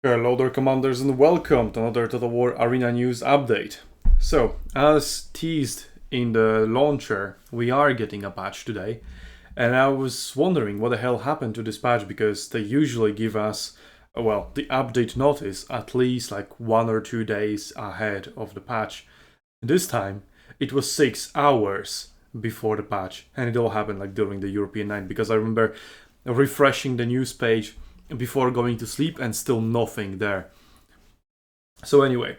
Hello there, commanders, and welcome to another Total War Arena News update. So, as teased in the launcher, we are getting a patch today, and I was wondering what the hell happened to this patch, because they usually give us, well, the update notice at least like 1 or 2 days ahead of the patch. This time, it was 6 hours before the patch, and it all happened like during the European night, because I remember refreshing the news page before going to sleep and still nothing there. So anyway,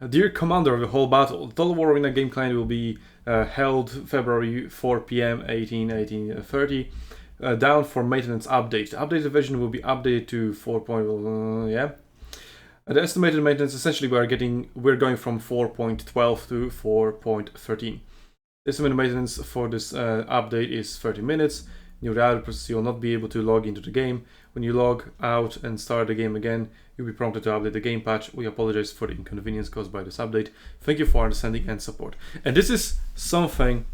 dear commander of the whole battle, the Total War Arena game client will be held February 4 p.m. 18:30 down for maintenance update. The updated version will be updated to 4. Yeah. The estimated maintenance, essentially we're going from 4.12 to 4.13. The estimated maintenance for this update is 30 minutes. New router process, you'll not be able to log into the game. When you log out and start the game again, you'll be prompted to update the game patch. We apologize for the inconvenience caused by this update. Thank you for understanding and support. And this is something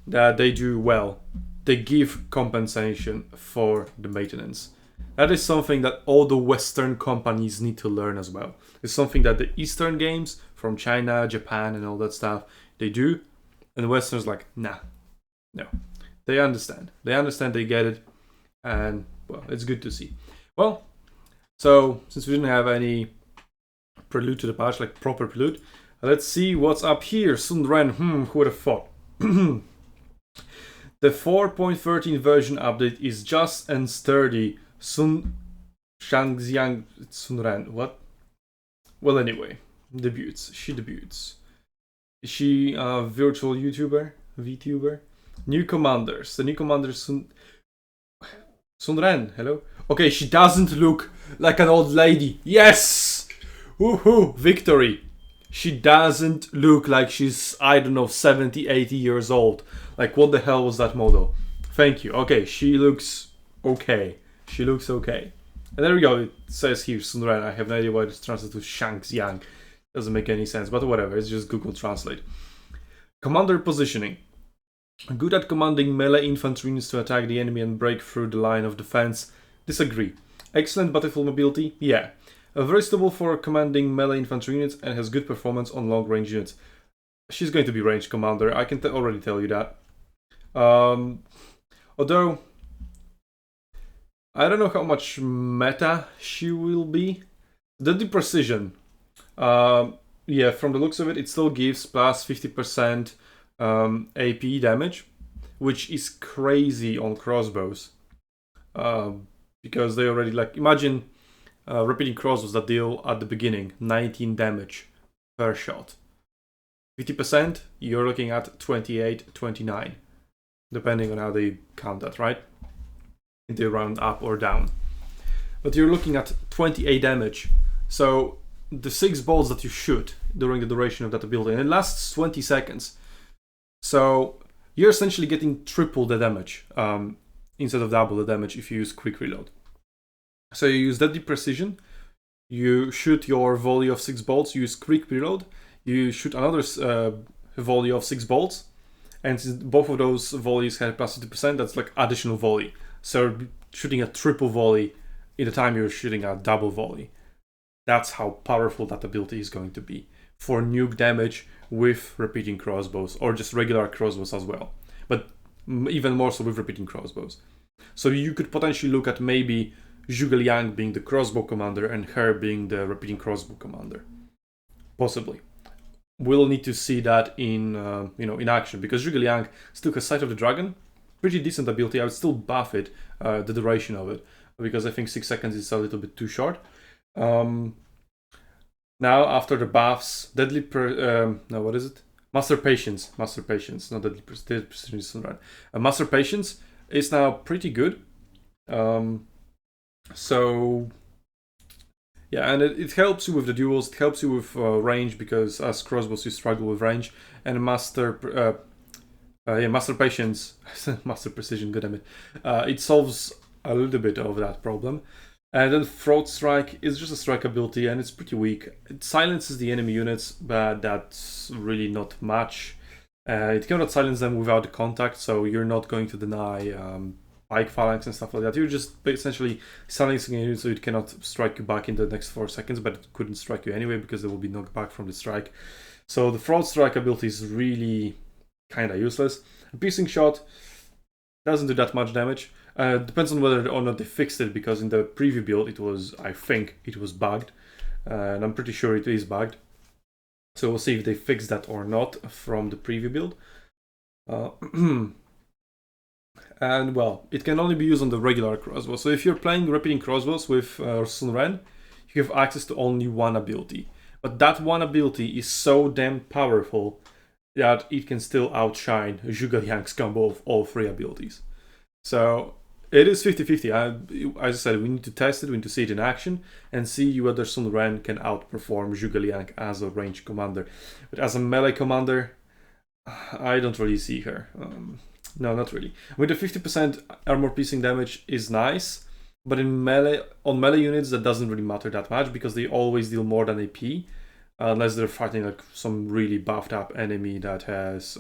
that they do well. They give compensation for the maintenance. That is something that all the Western companies need to learn as well. It's something that the Eastern games from China, Japan, and all that stuff, they do. And the Westerners like, nah, no. They understand, they get it, and well, it's good to see. Well, so since we didn't have any prelude to the patch, like proper prelude, let's see what's up here. SUNTZU, who would have thought? The 4.13 version update is just and sturdy. SUNTZU, what? Well, anyway, she debuts. Is she a virtual YouTuber? VTuber? New commanders. The new commander SUNTZU, hello? Okay, she doesn't look like an old lady. Yes! Woohoo! Victory! She doesn't look like she's, I don't know, 70, 80 years old. Like, what the hell was that model? Thank you. Okay, she looks okay. She looks okay. And there we go. It says here SUNTZU. I have no idea why it's translated to SUNTZU. Doesn't make any sense, but whatever. It's just Google Translate. Commander positioning. Good at commanding melee infantry units to attack the enemy and break through the line of defense. Disagree. Excellent battlefield mobility? Yeah. Very suitable for commanding melee infantry units and has good performance on long range units. She's going to be ranged commander, I can already tell you that. Although, I don't know how much meta she will be. The precision. Yeah, from the looks of it, it still gives plus 50% AP damage, which is crazy on crossbows, because they already, like, imagine repeating crossbows that deal at the beginning 19 damage per shot. 50%, you're looking at 28, 29, depending on how they count that, right? If they round up or down. But you're looking at 28 damage. So the 6 bolts that you shoot during the duration of that ability, and it lasts 20 seconds. So you're essentially getting triple the damage instead of double the damage if you use quick reload. So you use deadly precision, you shoot your volley of 6 bolts, you use quick reload, you shoot another volley of 6 bolts, and since both of those volleys have plus 50%, that's like additional volley. So shooting a triple volley in the time you're shooting a double volley. That's how powerful that ability is going to be for nuke damage with repeating crossbows, or just regular crossbows as well, but even more so with repeating crossbows. So you could potentially look at maybe Zhuge Liang being the crossbow commander and her being the repeating crossbow commander, possibly. We'll need to see that in in action, because Zhuge Liang still has Sight of the Dragon, pretty decent ability. I would still buff it, the duration of it, because I think 6 seconds is a little bit too short. Now, after the buffs, Deadly no, what is it? Master Patience, not Deadly Precision, right? Master Patience is now pretty good. So, yeah, and it helps you with the duels, it helps you with range, because as crossbows you struggle with range, and Master Patience, Master Precision, good damn it, it solves a little bit of that problem. And then Throat Strike is just a strike ability, and it's pretty weak. It silences the enemy units, but that's really not much. It cannot silence them without contact, so you're not going to deny pike phalanx and stuff like that. You're just essentially silencing it so it cannot strike you back in the next 4 seconds, but it couldn't strike you anyway because they will be knocked back from the strike. So the fraud strike ability is really kind of useless. A piercing shot doesn't do that much damage. Depends on whether or not they fixed it, because in the preview build it was, I think, it was bugged. And I'm pretty sure it is bugged. So we'll see if they fix that or not from the preview build. And well, it can only be used on the regular crossbow. So if you're playing repeating crossbows with Sun Ren, you have access to only one ability. But that one ability is so damn powerful that it can still outshine Zhuge Liang's combo of all 3 abilities. So it is 50-50. As I said, we need to test it, we need to see it in action, and see whether Sun Ren can outperform Zhuge Liang as a ranged commander. But as a melee commander, I don't really see her. No, not really. With the 50% armor piercing damage is nice, but on melee units that doesn't really matter that much, because they always deal more than AP, unless they're fighting like some really buffed up enemy that has,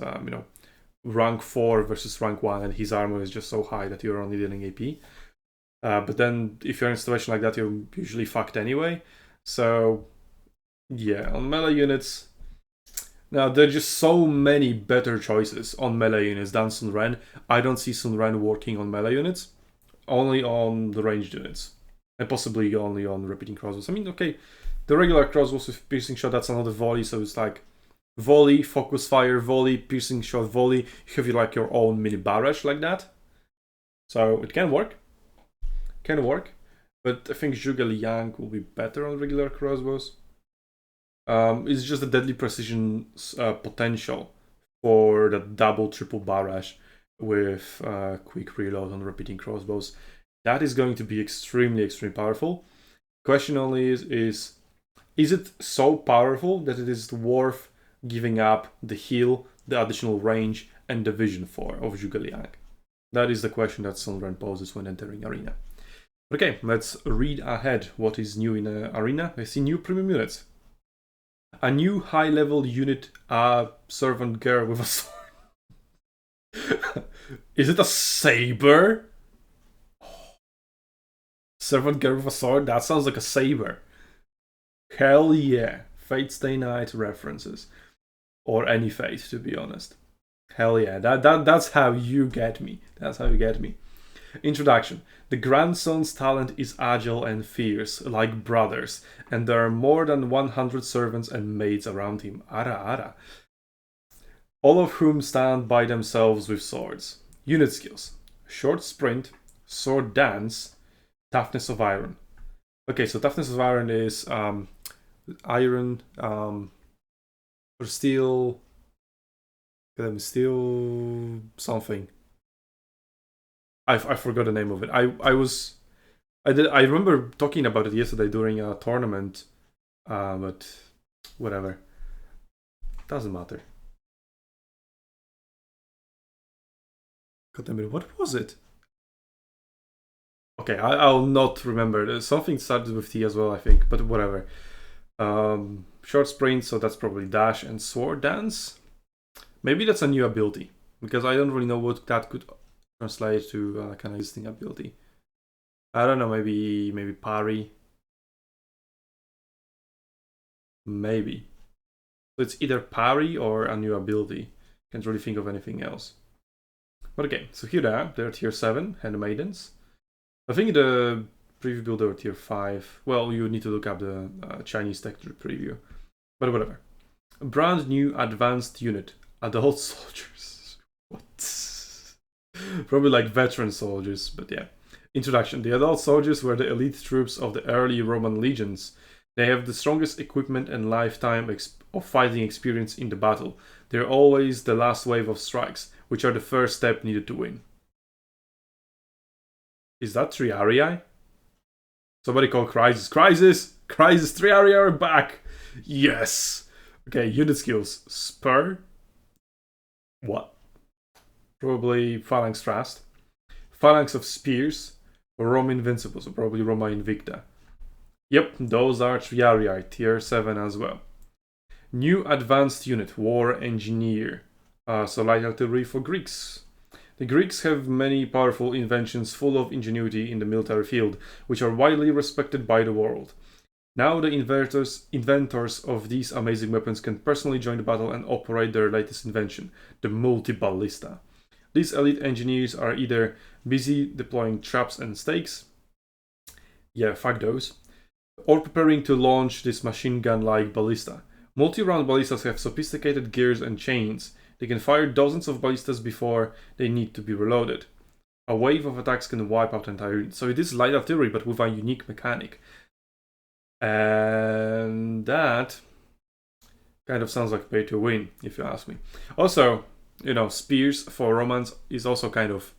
rank 4 versus rank 1, and his armor is just so high that you're only dealing AP. But then if you're in a situation like that, you're usually fucked anyway. So yeah, on melee units, now there are just so many better choices on melee units than Sun Ren. I don't see Sun Ren working on melee units, only on the ranged units, and possibly only on repeating crossbows. I mean, okay, the regular crossbows with piercing shot, that's another volley, so it's like volley, focus fire, volley, piercing shot, volley. You have like your own mini barrage like that. So it can work. Can work. But I think Zhuge Liang will be better on regular crossbows. It's just the deadly precision potential for the double, triple barrage with quick reload on repeating crossbows. That is going to be extremely, extremely powerful. Question only is it so powerful that it is worth giving up the heal, the additional range, and the vision for of Zhuge Liang? That is the question that Sun Ren poses when entering Arena. Okay, let's read ahead what is new in Arena. I see new premium units. A new high-level unit, servant girl with a sword. Is it a saber? Servant girl with a sword? That sounds like a saber. Hell yeah. Fate Stay Night references. Or any Fate, to be honest. Hell yeah. That's how you get me. That's how you get me. Introduction. The grandson's talent is agile and fierce, like brothers, and there are more than 100 servants and maids around him. Ara. All of whom stand by themselves with swords. Unit skills. Short sprint, sword dance, toughness of iron. Okay, so toughness of iron is iron, or steel something. I forgot the name of it. I remember talking about it yesterday during a tournament, but whatever. Doesn't matter. God damn it, what was it? Okay, I'll not remember. There's something started with T as well, I think, but whatever. Short sprint, so that's probably dash, and sword dance. Maybe that's a new ability, because I don't really know what that could translate to kind of existing ability. I don't know, maybe parry. Maybe. So it's either parry or a new ability. Can't really think of anything else. But okay, so here they are. They're tier 7, handmaidens. I think the preview build they were tier 5. Well, you need to look up the Chinese texture preview. But whatever. A brand new advanced unit. Adult soldiers. What? Probably like veteran soldiers, but yeah. Introduction. The adult soldiers were the elite troops of the early Roman legions. They have the strongest equipment and lifetime of fighting experience in the battle. They're always the last wave of strikes, which are the first step needed to win. Is that Triarii? Somebody call Crisis. Crisis! 3 are back! Yes! Okay, unit skills. Spur. What? Probably Phalanx Thrust. Phalanx of Spears. Roma Invincible, so probably Roma Invicta. Yep, those are Triarii, tier 7 as well. New advanced unit, War Engineer. So light artillery for Greeks. The Greeks have many powerful inventions full of ingenuity in the military field, which are widely respected by the world. Now the inventors of these amazing weapons can personally join the battle and operate their latest invention, the multi-ballista. These elite engineers are either busy deploying traps and stakes, yeah, fuck those, or preparing to launch this machine gun-like ballista. Multi-round ballistas have sophisticated gears and chains. They can fire dozens of ballistas before they need to be reloaded. A wave of attacks can wipe out entire units. So it is light artillery, but with a unique mechanic. And that kind of sounds like pay to win, if you ask me. Also, you know, spears for Romans is also kind of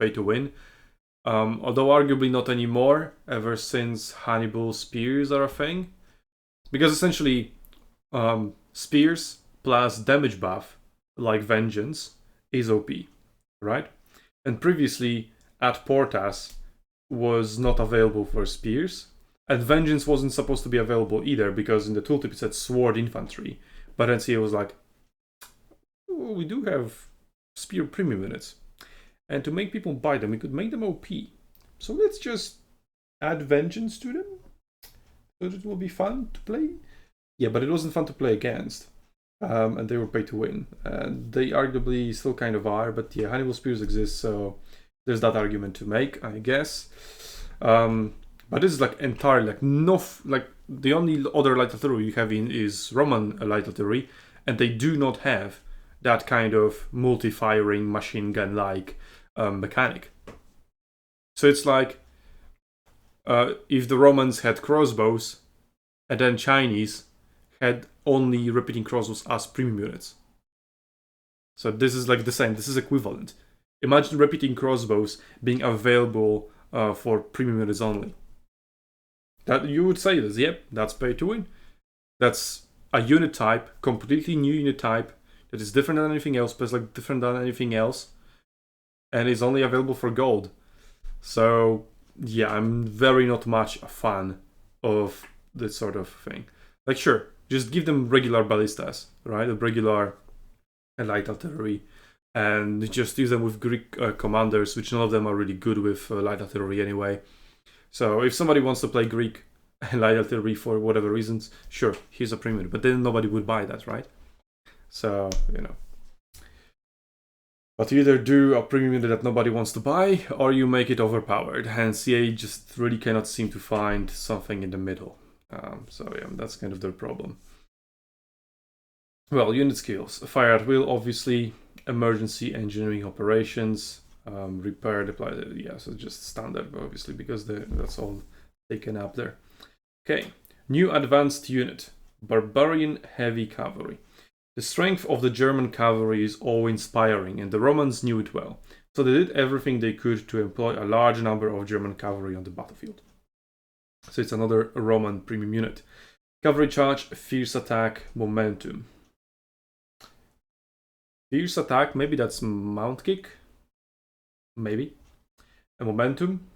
pay to win. Although arguably not anymore, ever since Hannibal's spears are a thing. Because essentially, spears plus damage buff, like Vengeance, is OP, right? And previously, at Portas, was not available for spears. And Vengeance wasn't supposed to be available either, because in the tooltip it said Sword Infantry. But NCA was like, oh, we do have spear premium units. And to make people buy them, we could make them OP. So let's just add Vengeance to them, so that it will be fun to play. Yeah, but it wasn't fun to play against. And they were pay to win. And they arguably still kind of are, but yeah, Hannibal Spears exist, so there's that argument to make, I guess. But this is like entirely like like the only other light artillery you have in is Roman light artillery, and they do not have that kind of multi-firing machine gun-like mechanic. So it's like if the Romans had crossbows, and then Chinese had only repeating crossbows as premium units. So this is like the same. This is equivalent. Imagine repeating crossbows being available for premium units only. That you would say this, yep, that's pay to win. That's a unit type, completely new unit type that is different than anything else, but it's like different than anything else, and is only available for gold. So yeah, I'm very not much a fan of this sort of thing. Like sure, just give them regular ballistas, right? A regular light artillery, and just use them with Greek commanders, which none of them are really good with light artillery anyway. So if somebody wants to play Greek light artillery for whatever reasons, sure, here's a premium, but then nobody would buy that, right? So, you know. But you either do a premium unit that nobody wants to buy, or you make it overpowered, and CA just really cannot seem to find something in the middle. So yeah, that's kind of their problem. Well, unit skills. Fire at will, obviously. Emergency engineering operations. Repair, deploy, yeah, so just standard, obviously, because that's all taken up there. Okay, new advanced unit. Barbarian heavy cavalry. The strength of the German cavalry is awe-inspiring, and the Romans knew it well. So they did everything they could to employ a large number of German cavalry on the battlefield. So it's another Roman premium unit. Cavalry charge, fierce attack, momentum. Fierce attack, maybe that's mount kick. Maybe. And momentum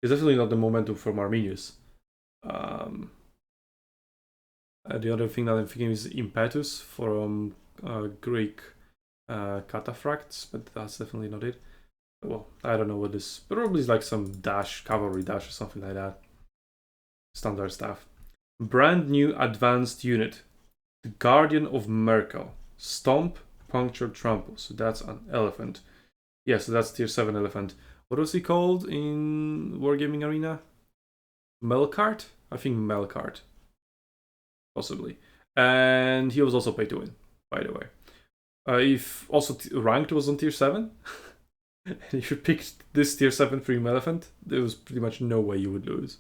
is definitely not the momentum from Arminius. The other thing that I'm thinking is impetus from Greek cataphracts, but that's definitely not it. Well, I don't know what this. Probably is like some dash, cavalry dash or something like that. Standard stuff. Brand new advanced unit. The Guardian of Merkel. Stomp, puncture, trample. So that's an elephant. Yeah, so that's tier 7 elephant. What was he called in Wargaming Arena? Melkart? I think Melkart. Possibly. And he was also pay to win, by the way. If also ranked was on tier 7, if you picked this tier 7 premium elephant, there was pretty much no way you would lose.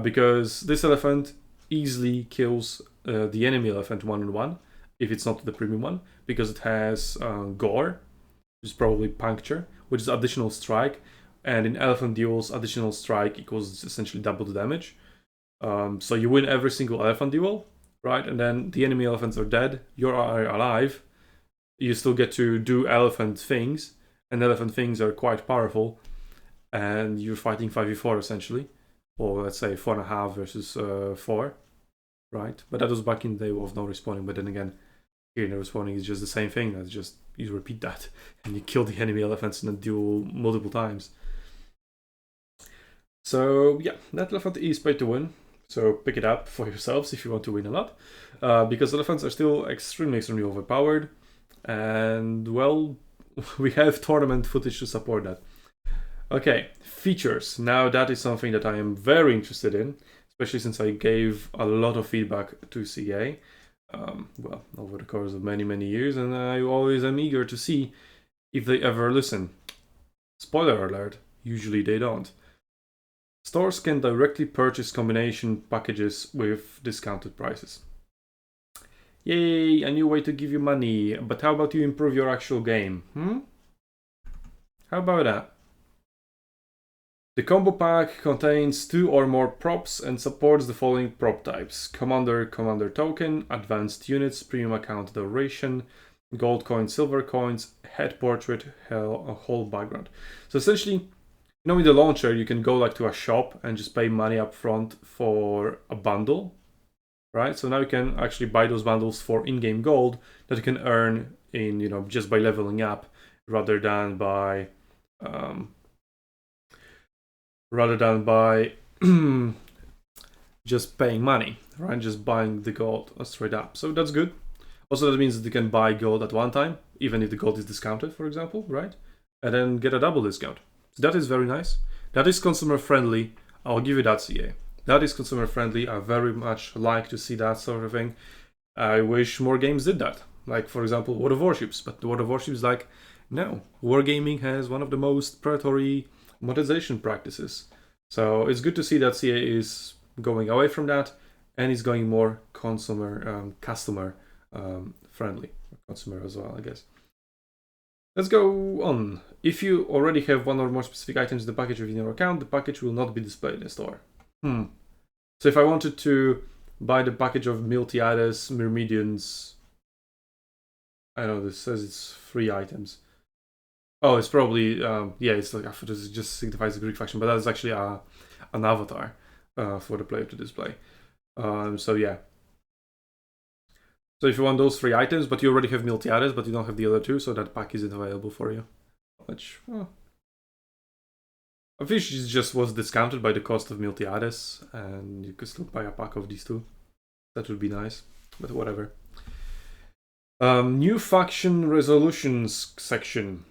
Because this elephant easily kills the enemy elephant 1-on-1, if it's not the premium one, because it has gore, which is probably puncture, which is additional strike, and in elephant duels, additional strike equals essentially double the damage. So you win every single elephant duel, right? And then the enemy elephants are dead, you are alive, you still get to do elephant things, and elephant things are quite powerful, and you're fighting 5v4 essentially, or let's say 4.5 versus 4, right? But that was back in the day of no respawning, but then again, here in the respawning is just the same thing. That's just you repeat that and you kill the enemy elephants in a duel multiple times. So yeah, that elephant is pay to win. So pick it up for yourselves if you want to win a lot, because elephants are still extremely overpowered, and well, we have tournament footage to support that. Okay, features. Now that is something that I am very interested in, especially since I gave a lot of feedback to CA, well, over the course of many years, and I always am eager to see if they ever listen. Spoiler alert, usually they don't. Stores can directly purchase combination packages with discounted prices. Yay, a new way to give you money, but how about you improve your actual game? How about that? The combo pack contains 2 or more props and supports the following prop types: Commander token, advanced units, premium account duration, gold coins, silver coins, head portrait, a whole background. So essentially, you know, in the launcher, you can go like to a shop and just pay money up front for a bundle, right? So now you can actually buy those bundles for in-game gold that you can earn in, you know, just by leveling up rather than by just paying money, right? Just buying the gold straight up. So that's good. Also, that means that you can buy gold at one time, even if the gold is discounted, for example, right? And then get a double discount. So that is very nice. That is consumer friendly. I'll give you that, CA. That is consumer friendly. I very much like to see that sort of thing. I wish more games did that. Like, for example, World of Warships. But World of Warships is like, no, Wargaming has one of the most predatory monetization practices. So it's good to see that CA is going away from that and is going more customer friendly. Consumer as well, I guess. Let's go on. If you already have one or more specific items in the package within your account, the package will not be displayed in the store. So if I wanted to buy the package of Miltiades, Myrmidians, I know this says it's 3 items. Oh, it's probably, yeah, it's like, it just signifies the Greek faction, but that's actually an avatar for the player to display. So yeah. So if you want those 3 items, but you already have Miltiades, but you don't have the other 2, so that pack isn't available for you. Which, I wish it just was discounted by the cost of Miltiades, and you could still buy a pack of these 2. That would be nice, but whatever. New faction resolutions section.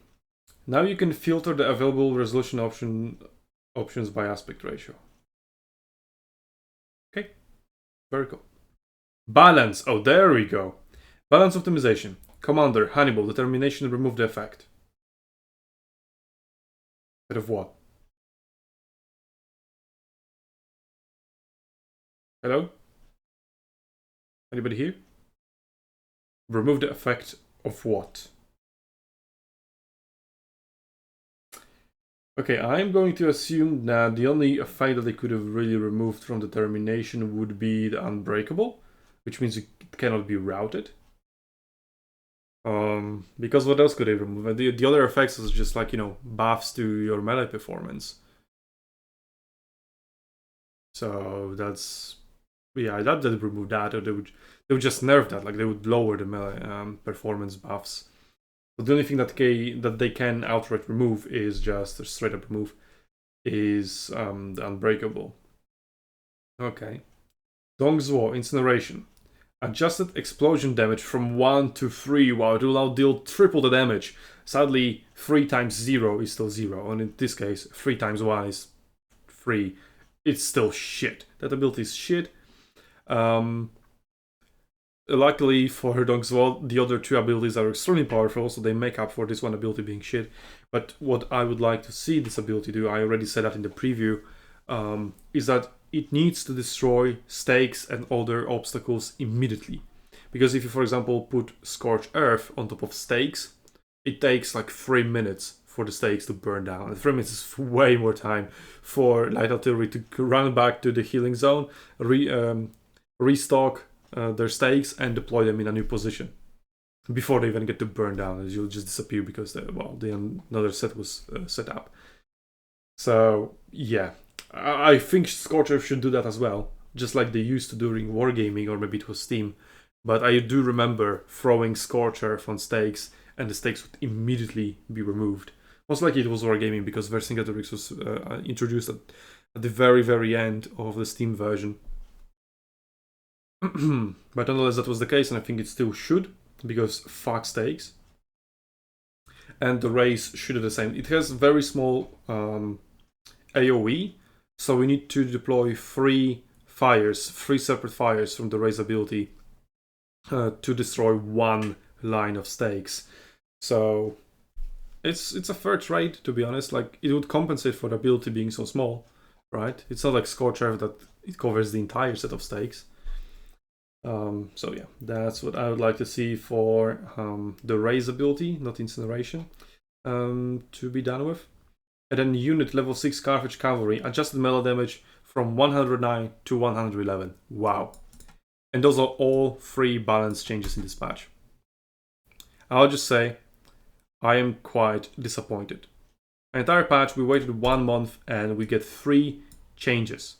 Now you can filter the available resolution options by aspect ratio. Okay, very cool. Balance. Oh, there we go. Balance optimization. Commander, Hannibal, determination, remove the effect. Bit of what? Hello? Anybody here? Remove the effect of what? Okay, I'm going to assume that the only effect that they could have really removed from determination would be the unbreakable, which means it cannot be routed. Because what else could they remove? The other effects is just like, you know, buffs to your melee performance. So that's, yeah, that did remove that, or they would just nerf that, like they would lower the melee performance buffs. So the only thing that they can outright remove is just a straight up remove is the unbreakable. Okay. SUNTZU incineration. Adjusted explosion damage from 1 to 3. Wow, it will now deal triple the damage. Sadly, 3 times 0 is still 0, and in this case, 3 times 1 is 3. It's still shit. That ability is shit. Luckily for SUNTZU, the other 2 abilities are extremely powerful, so they make up for this one ability being shit. But what I would like to see this ability do, I already said that in the preview, is that it needs to destroy stakes and other obstacles immediately. Because if you, for example, put Scorch Earth on top of stakes, it takes like 3 minutes for the stakes to burn down. And 3 minutes is way more time for light artillery to run back to the healing zone, restock their stakes, and deploy them in a new position before they even get to burn down, as you'll just disappear because another set was set up. So yeah, I think Scorch Earth should do that as well, just like they used to during Wargaming, or maybe it was Steam. But I do remember throwing Scorch Earth on stakes, and the stakes would immediately be removed. Most likely it was Wargaming, because Vercingetorix was introduced at the very, very end of the Steam version. But nonetheless, that was the case, and I think it still should, because fuck stakes. And the race should do the same. It has very small AoE, so we need to deploy three separate fires from the race ability to destroy one line of stakes. So it's a fair trade, to be honest. Like, it would compensate for the ability being so small, right? It's not like Scorch Earth that it covers the entire set of stakes. So yeah, that's what I would like to see for the raise ability, not incineration, to be done with. And then unit level 6 Carthage Cavalry, adjusted melee damage from 109 to 111. Wow. And those are all 3 balance changes in this patch. I'll just say, I am quite disappointed. An entire patch, we waited 1 month and we get 3 changes.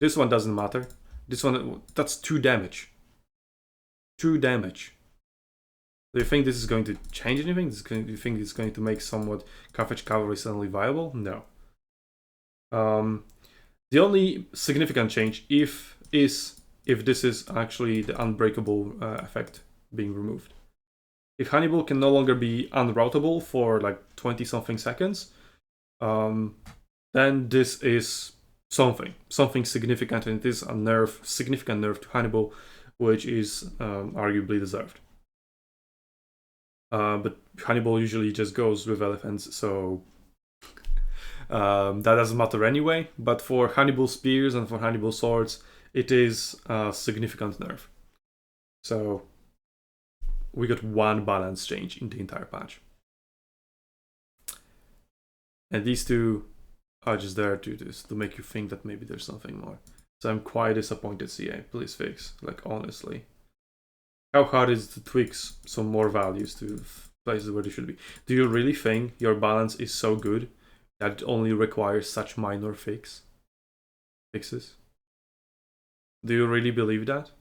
This one doesn't matter. This one, that's 2 damage. 2 damage. Do you think this is going to change anything? Do you think it's going to make somewhat Carthage Cavalry suddenly viable? No. The only significant change if this is actually the unbreakable effect being removed. If Hannibal can no longer be unroutable for like 20-something seconds, then this is something significant, and it is a significant nerf to Hannibal, which is arguably deserved. But Hannibal usually just goes with elephants, so that doesn't matter anyway. But for Hannibal spears and for Hannibal swords, it is a significant nerf. So we got 1 balance change in the entire patch. And these 2 are just there to make you think that maybe there's something more. So I'm quite disappointed, CA. Please fix. Like, honestly. How hard is it to tweak some more values to places where they should be? Do you really think your balance is so good that it only requires such minor fixes? Do you really believe that?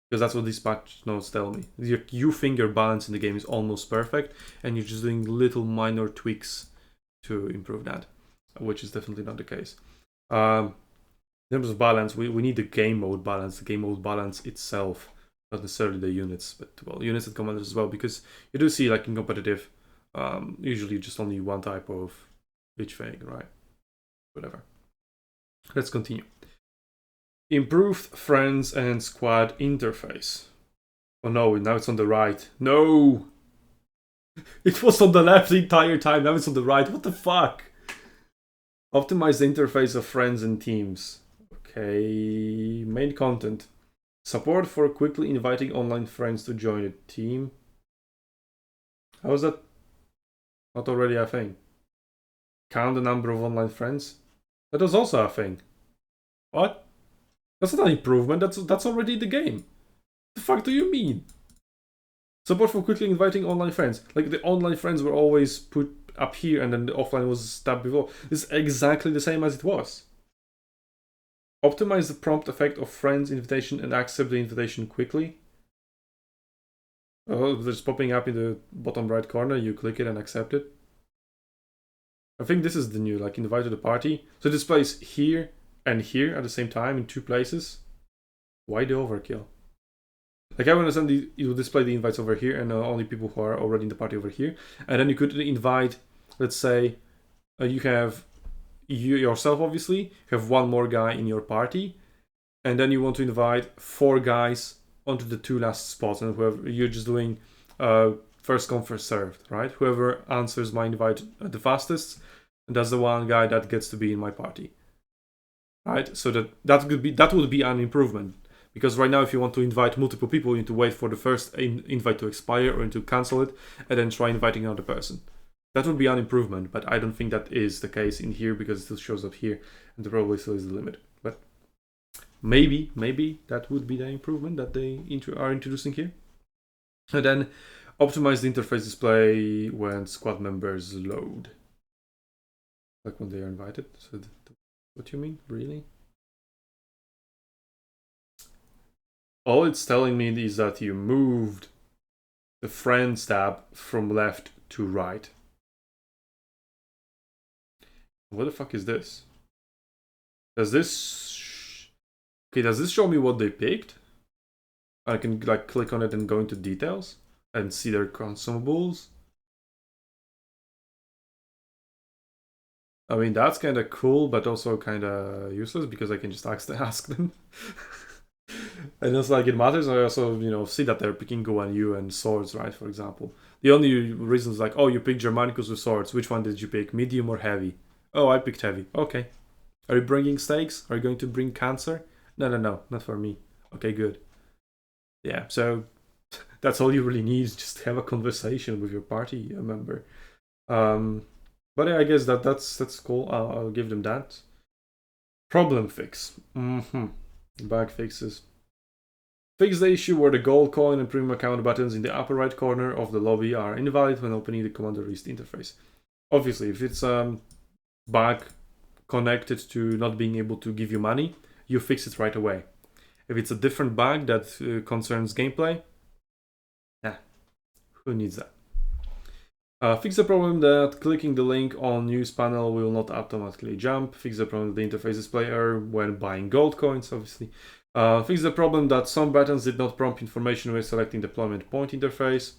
Because that's what these patch notes tell me. You think your balance in the game is almost perfect, and you're just doing little minor tweaks to improve that, which is definitely not the case. In terms of balance, we need the game mode balance. The game mode balance itself, not necessarily the units, but well, units and commanders as well, because you do see, like in competitive, usually just only one type of each thing, right? Whatever. Let's continue. Improved friends and squad interface. Oh no, now it's on the right. No! It was on the left the entire time, now it's on the right. What the fuck? Optimize the interface of friends and teams. Okay, main content. Support for quickly inviting online friends to join a team. How is that not already a thing? Count the number of online friends. That was also a thing. What? That's not an improvement, that's already the game. What the fuck do you mean? Support for quickly inviting online friends. Like, the online friends were always put up here and then the offline was tabbed before. This is exactly the same as it was. Optimize the prompt effect of friends invitation and accept the invitation quickly. Oh, it's popping up in the bottom right corner. You click it and accept it. I think this is the new, like, invite to the party. So it displays here and here at the same time in 2 places. Why the overkill? Like, I understand it will display the invites over here and only people who are already in the party over here. And then you could invite, let's say, you have you yourself, obviously, you have 1 more guy in your party, and then you want to invite 4 guys onto the 2 last spots, and whoever you're just doing first come first served, right? Whoever answers my invite the fastest, that's the 1 guy that gets to be in my party, right? So that would be an improvement, because right now if you want to invite multiple people, you need to wait for the first invite to expire or to cancel it, and then try inviting another person. That would be an improvement, but I don't think that is the case in here, because it still shows up here, and there probably still is the limit. But maybe that would be the improvement that they are introducing here. And then optimize the interface display when squad members load. Like when they are invited. So what do you mean? Really? All it's telling me is that you moved the Friends tab from left to right. What the fuck is this? Does this... Okay, does this show me what they picked? I can like click on it and go into details and see their consumables. I mean, that's kind of cool, but also kind of useless because I can just ask them. And it's like it matters. I also, see that they're picking Guan Yu and swords, right? For example, the only reason is like, oh, you picked Germanicus with swords. Which one did you pick? Medium or heavy? Oh, I picked heavy. Okay. Are you bringing stakes? Are you going to bring cancer? No, not for me. Okay, good. Yeah, so that's all you really need is just have a conversation with your party member. But yeah, I guess that's cool. I'll give them that. Problem fix. Bug fixes. Fix the issue where the gold coin and premium account buttons in the upper right corner of the lobby are invalid when opening the Commander List interface. Obviously, if it's bug connected to not being able to give you money, you fix it right away. If it's a different bug that concerns gameplay, who needs that? Fix the problem that clicking the link on news panel will not automatically jump. Fix the problem that the interface display error when buying gold coins, obviously. Fix the problem that some buttons did not prompt information when selecting deployment point interface.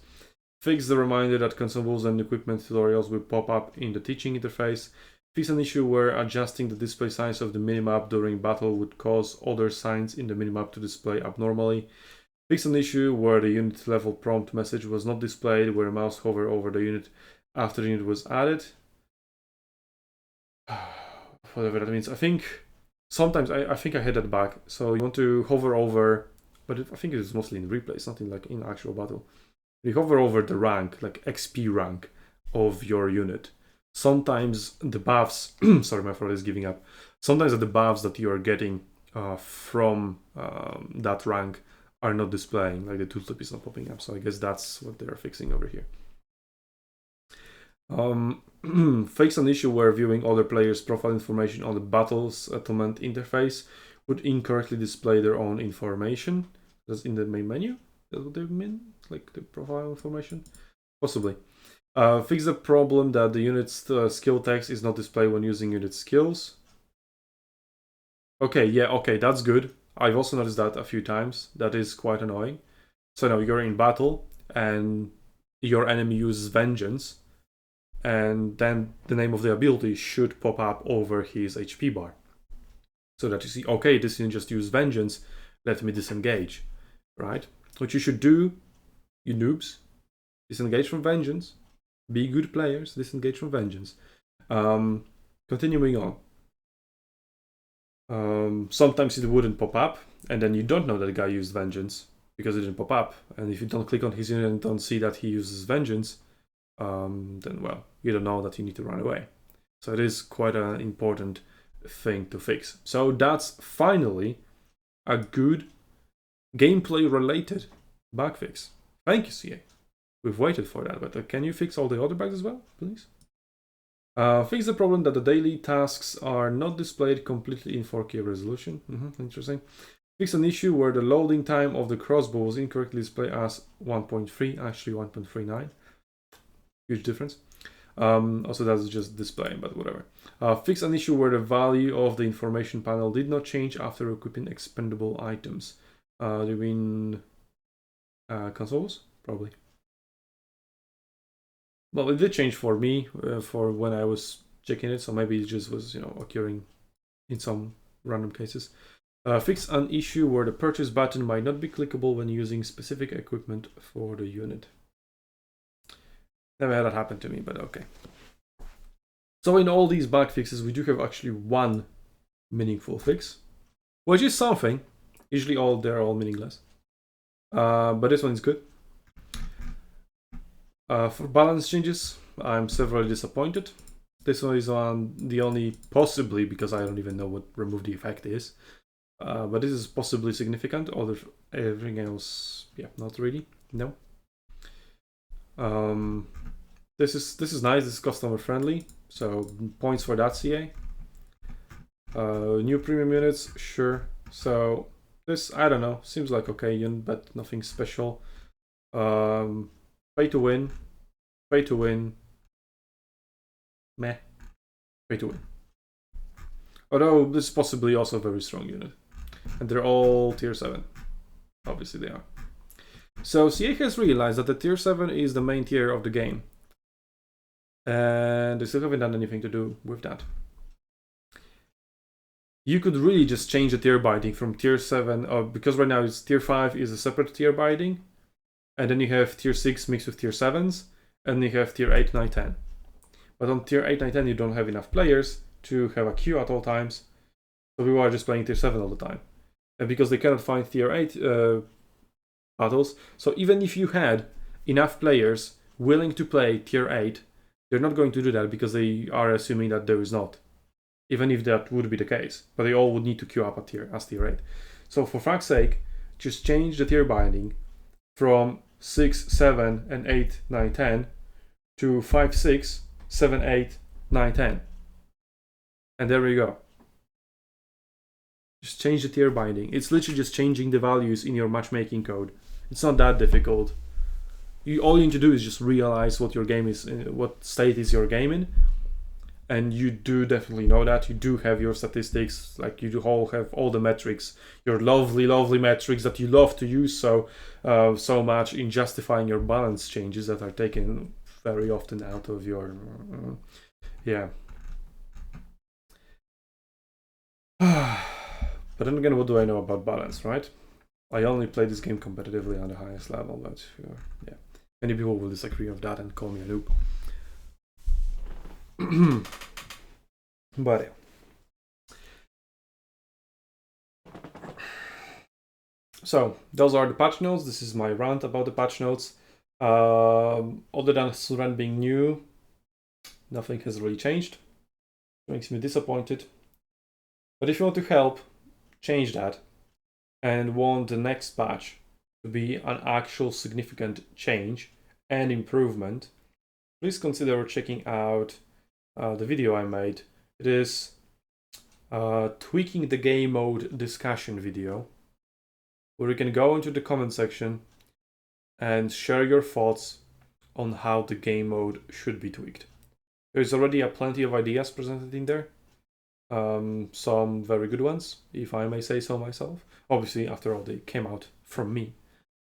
Fix the reminder that consumables and equipment tutorials will pop up in the teaching interface. Fix an issue where adjusting the display size of the minimap during battle would cause other signs in the minimap to display abnormally. Fix an issue where the unit level prompt message was not displayed where a mouse hovered over the unit after the unit was added. Whatever that means. I think sometimes I think I had that bug. So you want to hover over, but I think it is mostly in replays, not in like in actual battle. You hover over the rank, like XP rank of your unit. Sometimes the buffs, sorry, my throat is giving up. Sometimes the buffs that you are getting from that rank are not displaying, like the tooltip is not popping up. So I guess that's what they're fixing over here. Fix an issue where viewing other players' profile information on the battle settlement interface would incorrectly display their own information. That's in the main menu. That's what they mean, like the profile information, possibly. Fix the problem that the unit's skill text is not displayed when using unit skills. Okay, yeah, okay, that's good. I've also noticed that a few times. That is quite annoying. So now you're in battle and your enemy uses Vengeance, and then the name of the ability should pop up over his HP bar. So that you see, okay, this didn't just use Vengeance, let me disengage, right? What you should do, you noobs, disengage from Vengeance. Be good players, disengage from Vengeance. Continuing on. Sometimes it wouldn't pop up, and then you don't know that the guy used Vengeance because it didn't pop up. And if you don't click on his unit and don't see that he uses Vengeance, then, well, you don't know that you need to run away. So it is quite an important thing to fix. So that's finally a good gameplay-related bug fix. Thank you, CA. We've waited for that, but can you fix all the other bugs as well, please? Fix the problem that the daily tasks are not displayed completely in 4K resolution. Interesting. Fix an issue where the loading time of the crossbow was incorrectly displayed as 1.3, actually 1.39. Huge difference. Also, that's just displaying, but whatever. Fix an issue where the value of the information panel did not change after equipping expendable items. Do you mean consoles? Probably. Well, it did change for me for when I was checking it, so maybe it just was, occurring in some random cases. Fix an issue where the purchase button might not be clickable when using specific equipment for the unit. Never had that happen to me, but okay. So in all these bug fixes, we do have actually one meaningful fix, which is something. Usually they're all meaningless. But this one is good. For balance changes, I'm severely disappointed. This one is the only, possibly, because I don't even know what remove the effect is. But this is possibly significant. Everything else, yeah, not really. No. This is nice. This is customer friendly, so points for that, CA. New premium units, sure. So This, I don't know, seems like okay, but nothing special. Pay to win. Pay to win. Meh. Pay to win. Although this is possibly also a very strong unit. And they're all tier 7. Obviously they are. So CA has realized that the tier 7 is the main tier of the game. And they still haven't done anything to do with that. You could really just change the tier binding from tier 7, because right now it's tier 5 is a separate tier binding. And then you have tier 6 mixed with tier 7s. And you have tier 8, 9, 10. But on tier 8, 9, 10 you don't have enough players to have a queue at all times. So people are just playing tier 7 all the time. And because they cannot find tier 8 battles, so even if you had enough players willing to play tier 8, they're not going to do that because they are assuming that there is not. Even if that would be the case. But they all would need to queue up as tier 8. So for fuck's sake, just change the tier binding from 6, 7, and 8, 9, 10 to 5, 6, 7, 8, 9, 10. And there we go. Just change the tier binding. It's literally just changing the values in your matchmaking code. It's not that difficult. All you need to do is just realize what your game is, what state is your game in. And you do definitely know that. You do have your statistics, like you do all have all the metrics, your lovely, lovely metrics that you love to use so much in justifying your balance changes that are taken very often out of your, yeah. But then again, what do I know about balance, right? I only play this game competitively on the highest level, but yeah. Many people will disagree with that and call me a noob. But yeah. So those are the patch notes. This is my rant about the patch notes. Other than Suren being new, nothing has really changed. It makes me disappointed. But if you want to help change that and want the next patch to be an actual significant change and improvement, please consider checking out the video I made. It is tweaking the game mode discussion video, where you can go into the comment section and share your thoughts on how the game mode should be tweaked. There's already plenty of ideas presented in there. Some very good ones, if I may say so myself. Obviously, after all, they came out from me,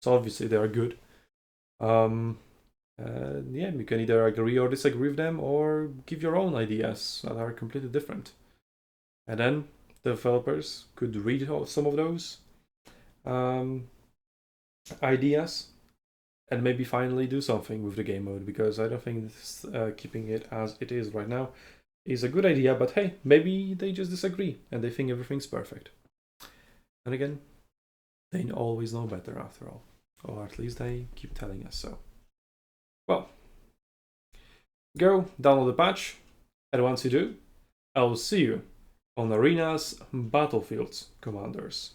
so obviously they are good. Yeah, you can either agree or disagree with them, or give your own ideas that are completely different. And then developers could read some of those ideas and maybe finally do something with the game mode, because I don't think this, keeping it as it is right now is a good idea. But hey, maybe they just disagree and they think everything's perfect. And again, they always know better after all, or at least they keep telling us so. Well, go download the patch, and once you do, I will see you on Arena's Battlefields, Commanders.